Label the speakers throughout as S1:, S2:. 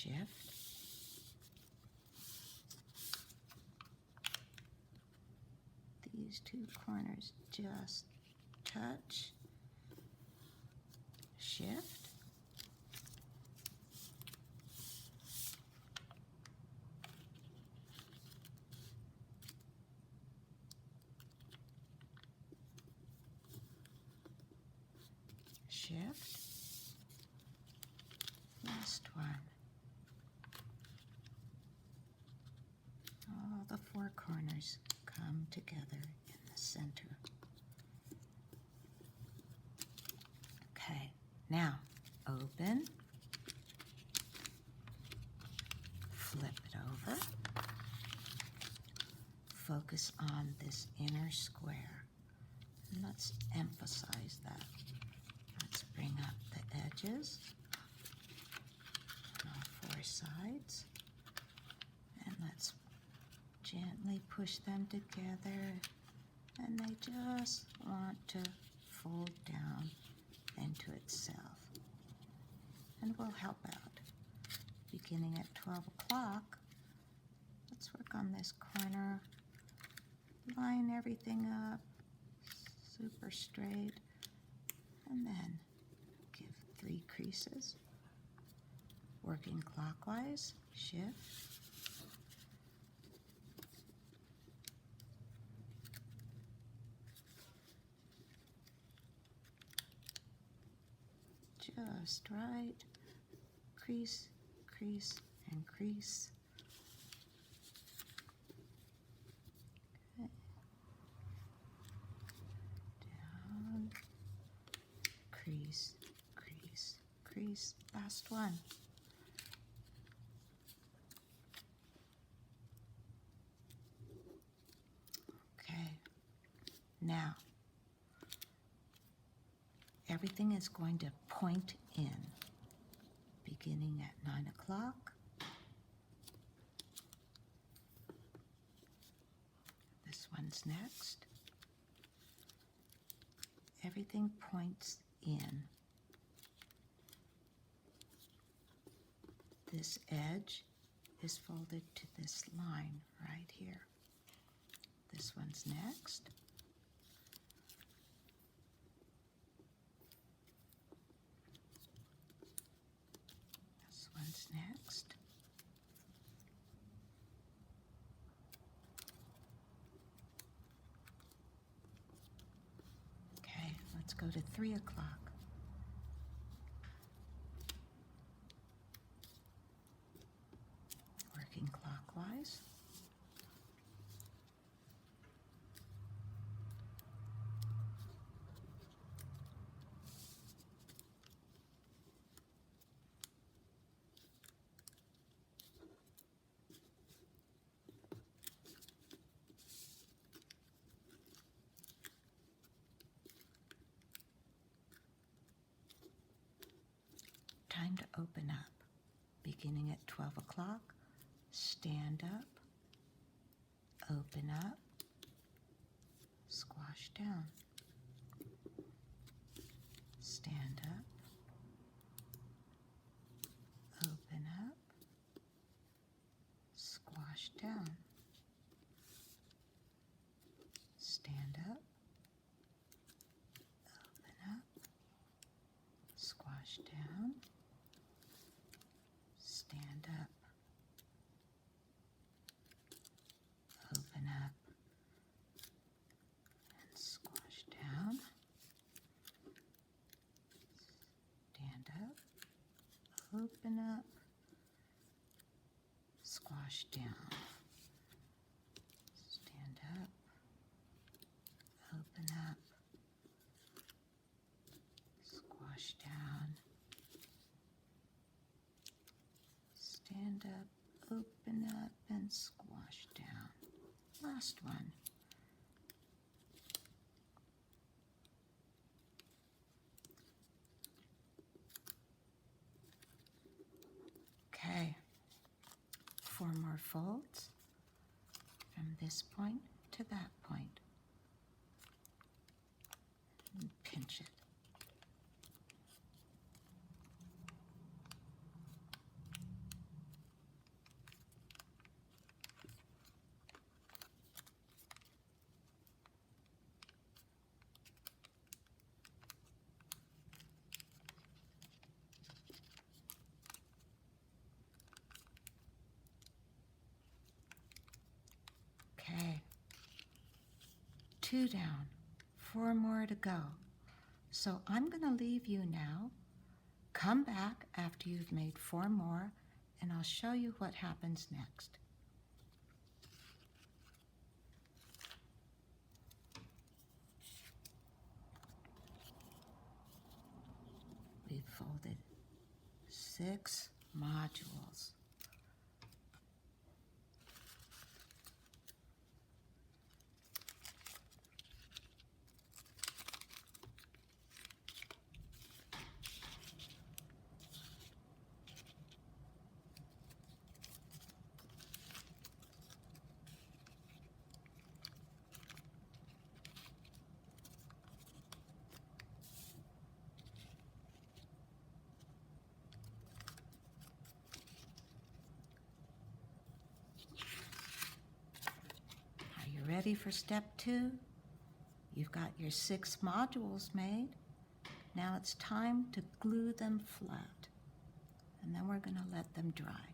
S1: shift, these two corners just touch, shift, shift, last one. All the four corners come together in the center. Okay, now open, flip it over, focus on this inner square, and let's emphasize that. Let's bring up the edges on all four sides, and let's gently push them together, and they just want to fold down into itself. And we'll help out. Beginning at 12 o'clock, let's work on this corner, line everything up super straight, and then give 3 creases, working clockwise, shift, just right, crease, crease, and crease. Okay. Down, crease, crease, crease, last one. Okay, now everything is going to point in, beginning at 9 o'clock. This one's next. Everything points in. This edge is folded to this line right here. This one's next. One's next. Okay, let's go to 3 o'clock. Working clockwise. Time to open up. Beginning at 12 o'clock, stand up, open up, squash down. Stand up, open up, squash down. Stand up, open up, squash down. Stand up, open up, and squash down. Stand up, open up, squash down. Stand up, open up, squash down. Stand up, open up, and squash down. Last one. Okay, 4 more folds from this point to that point. And pinch it. 2 down, 4 more to go. So I'm going to leave you now. Come back after you've made 4 more, and I'll show you what happens next. We've folded 6 modules. Ready for step 2? You've got your 6 modules made. Now it's time to glue them flat, and then we're going to let them dry.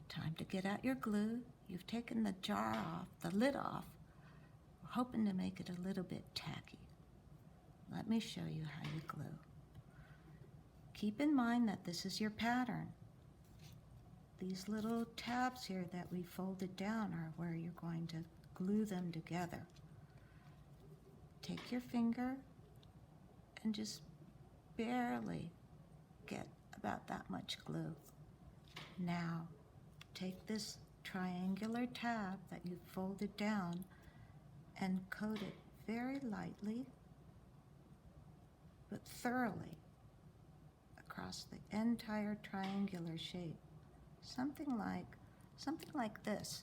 S1: Time to get out your glue. You've taken the jar off, the lid off. We're hoping to make it a little bit tacky. Let me show you how you glue. Keep in mind that this is your pattern. These little tabs here that we folded down are where you're going to glue them together. Take your finger and just barely get about that much glue. Now, take this triangular tab that you folded down and coat it very lightly but thoroughly across the entire triangular shape. Something like this.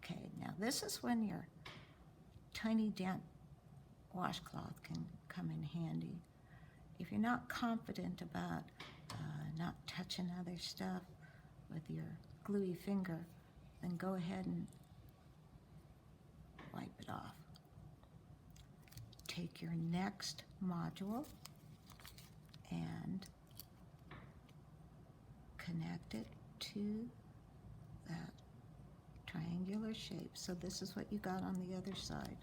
S1: Okay, now this is when your tiny damp washcloth can come in handy. If you're not confident about not touching other stuff with your gluey finger, then go ahead and wipe it off. Take your next module and connect it to that triangular shape. So this is what you got on the other side.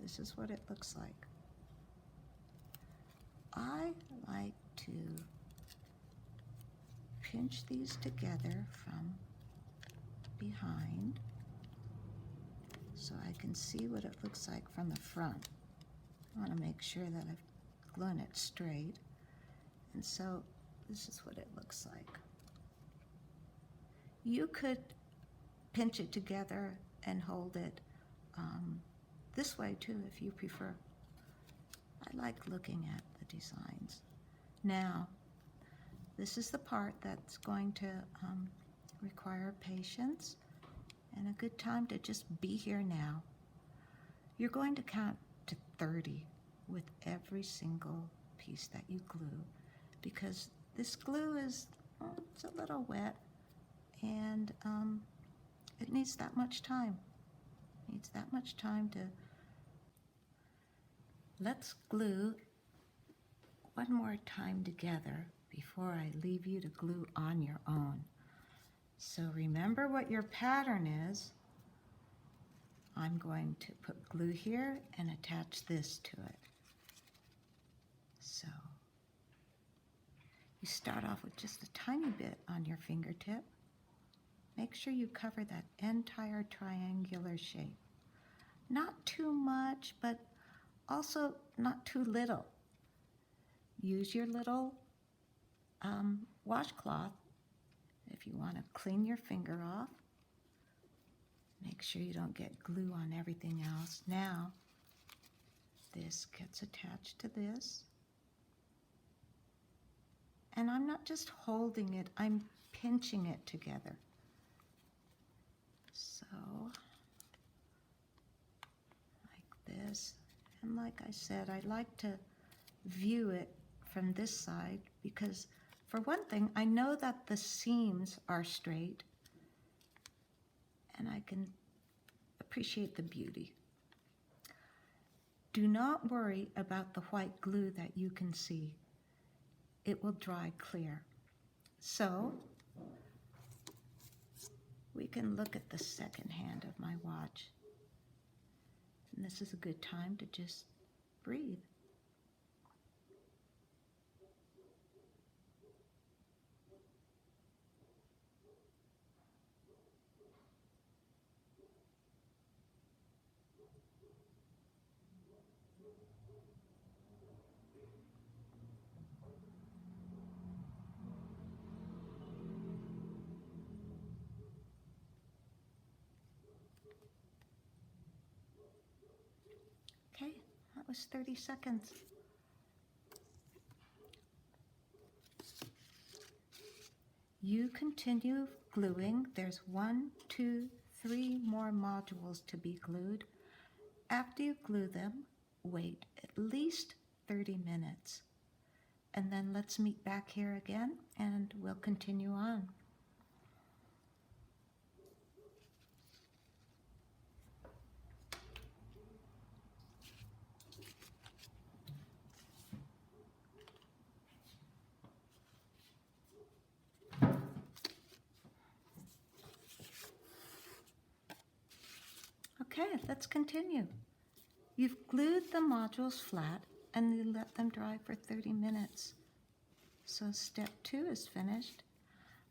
S1: This is what it looks like. I like to pinch these together from behind so I can see what it looks like from the front. I want to make sure that I've glued it straight. And so this is what it looks like. You could pinch it together and hold it this way too if you prefer. I like looking at the designs. Now, this is the part that's going to require patience and a good time to just be here now. You're going to count to 30 with every single piece that you glue, because this glue is, it's a little wet, and it needs that much time. It needs that much time to... Let's glue one more time together before I leave you to glue on your own. So remember what your pattern is. I'm going to put glue here and attach this to it. So you start off with just a tiny bit on your fingertip. Make sure you cover that entire triangular shape. Not too much, but also not too little. Use your little washcloth if you want to clean your finger off. Make sure you don't get glue on everything else. Now, this gets attached to this. And I'm not just holding it, I'm pinching it together. So, like this. And like I said, I like to view it from this side because, for one thing, I know that the seams are straight and I can appreciate the beauty. Do not worry about the white glue that you can see. It will dry clear. So, we can look at the second hand of my watch. And this is a good time to just breathe. Okay, that was 30 seconds. You continue gluing. There's 1, 2, 3 more modules to be glued. After you glue them, wait at least 30 minutes. And then let's meet back here again and we'll continue on. Okay, let's continue. You've glued the modules flat and you let them dry for 30 minutes. So step 2 is finished.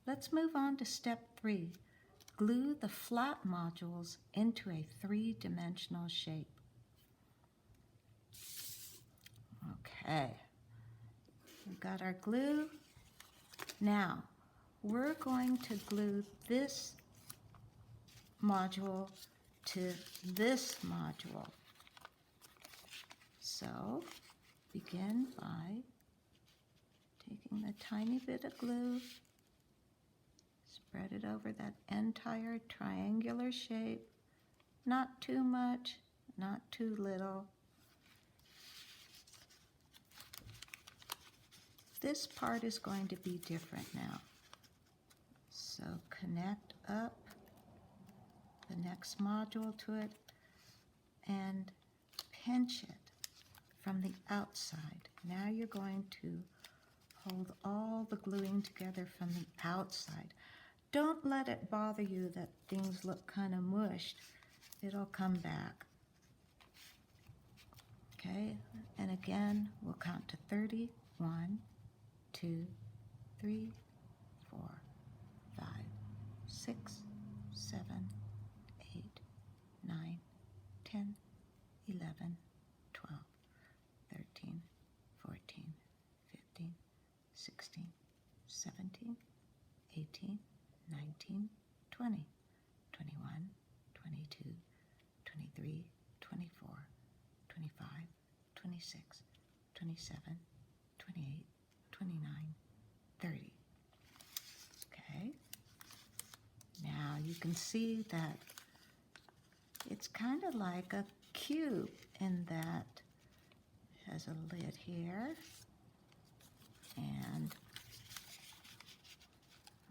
S1: Let's move on to step 3. Glue the flat modules into a 3-dimensional shape. Okay, we've got our glue. Now, we're going to glue this module to this module. So, begin by taking a tiny bit of glue, spread it over that entire triangular shape, not too much, not too little. This part is going to be different now. So connect up the next module to it and pinch it from the outside. Now you're going to hold all the gluing together from the outside. Don't let it bother you that things look kind of mushed. It'll come back. Okay, and again, we'll count to 30. 1, 2, 3, 4, 5, 6, 7, 8, 9, 10, 11, 12, 13, 14, 15, 16, 17, 18, 19, 20, 21, 22, 23, 24, 25, 26, 27, 28, 29, 30. Okay. Now you can see that it's kind of like a cube in that it has a lid here and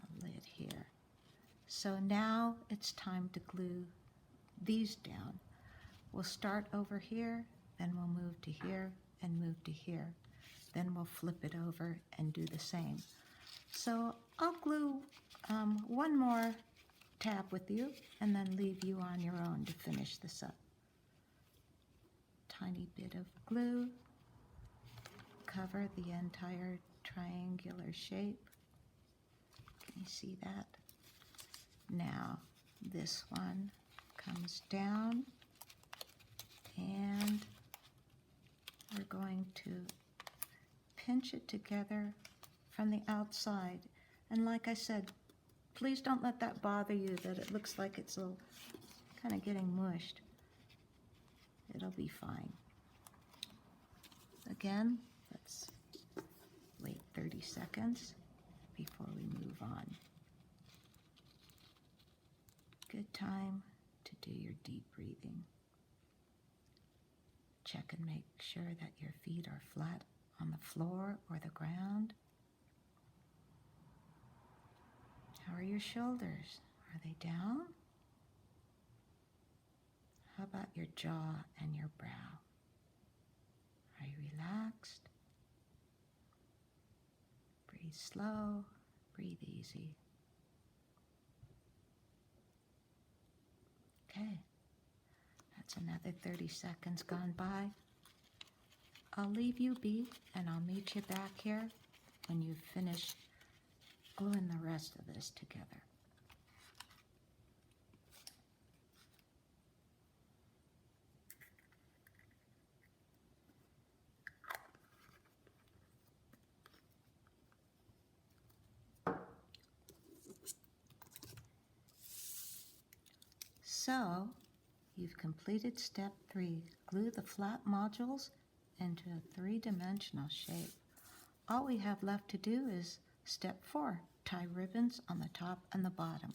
S1: a lid here. So now it's time to glue these down. We'll start over here, then we'll move to here and move to here. Then we'll flip it over and do the same. So I'll glue one more tab with you and then leave you on your own to finish this up. Tiny bit of glue, cover the entire triangular shape. Can you see that? Now this one comes down and we're going to pinch it together from the outside. And like I said, please don't let that bother you that it looks like it's all kind of getting mushed. It'll be fine. Again, let's wait 30 seconds before we move on. Good time to do your deep breathing. Check and make sure that your feet are flat on the floor or the ground. How are your shoulders? Are they down? How about your jaw and your brow? Are you relaxed? Breathe slow, breathe easy. It's another 30 seconds gone by. I'll leave you be, and I'll meet you back here when you've finished gluing the rest of this together. So, you've completed step 3. Glue the flat modules into a 3-dimensional shape. All we have left to do is step 4. Tie ribbons on the top and the bottom.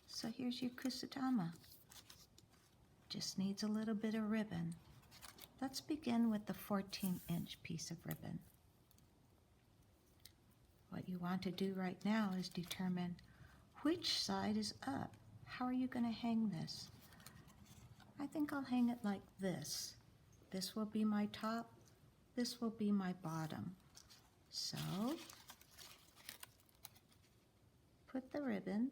S1: So here's your Kusudama. Just needs a little bit of ribbon. Let's begin with the 14-inch piece of ribbon. What you want to do right now is determine which side is up. How are you going to hang this? I think I'll hang it like this. This will be my top, this will be my bottom. So, put the ribbon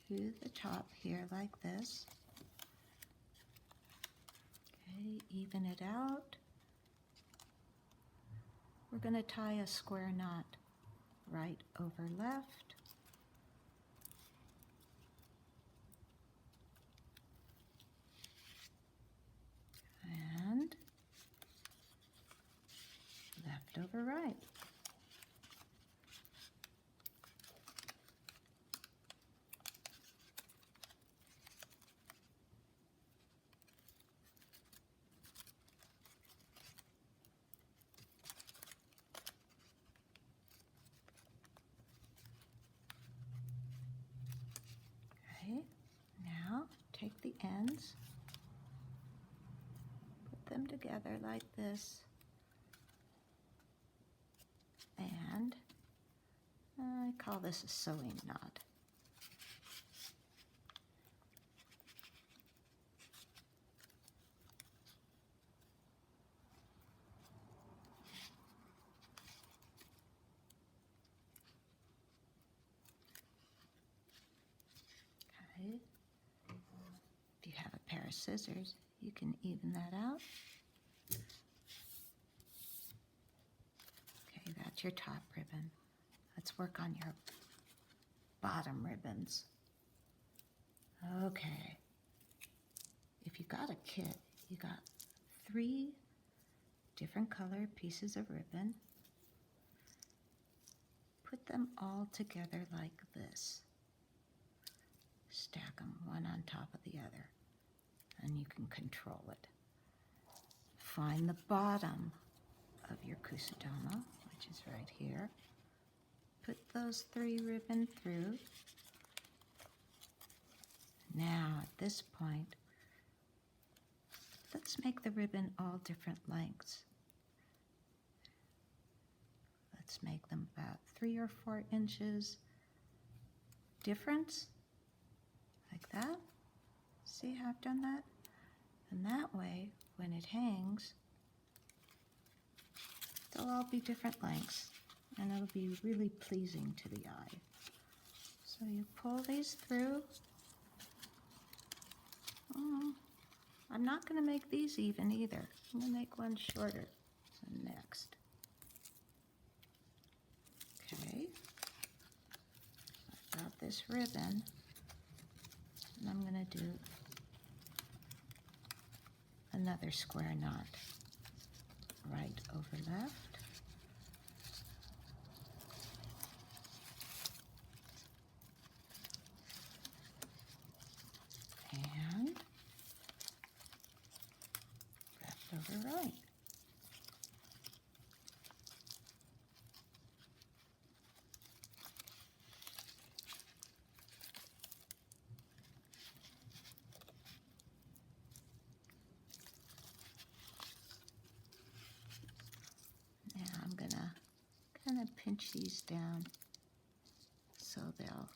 S1: through the top here like this. Okay, even it out. We're going to tie a square knot, right over left. And left over right. Okay, now take the ends, put them together like this, and I call this a sewing knot. Okay. If you have a pair of scissors, you can even that out. Okay, that's your top ribbon. Let's work on your bottom ribbons. Okay. If you got a kit, you got 3 different colored pieces of ribbon. Put them all together like this. Stack them one on top of the other, and you can control it. Find the bottom of your Kusudama, which is right here. Put those 3 ribbon through. Now, at this point, let's make the ribbon all different lengths. Let's make them about 3 or 4 inches difference, like that. See how I've done that? And that way, when it hangs, they'll all be different lengths, and it'll be really pleasing to the eye. So you pull these through. I'm not going to make these even either. I'm going to make one shorter than next. Okay. I've got this ribbon, and I'm going to do another square knot. Right over left. And left over right. Now I'm gonna kind of pinch these down so they'll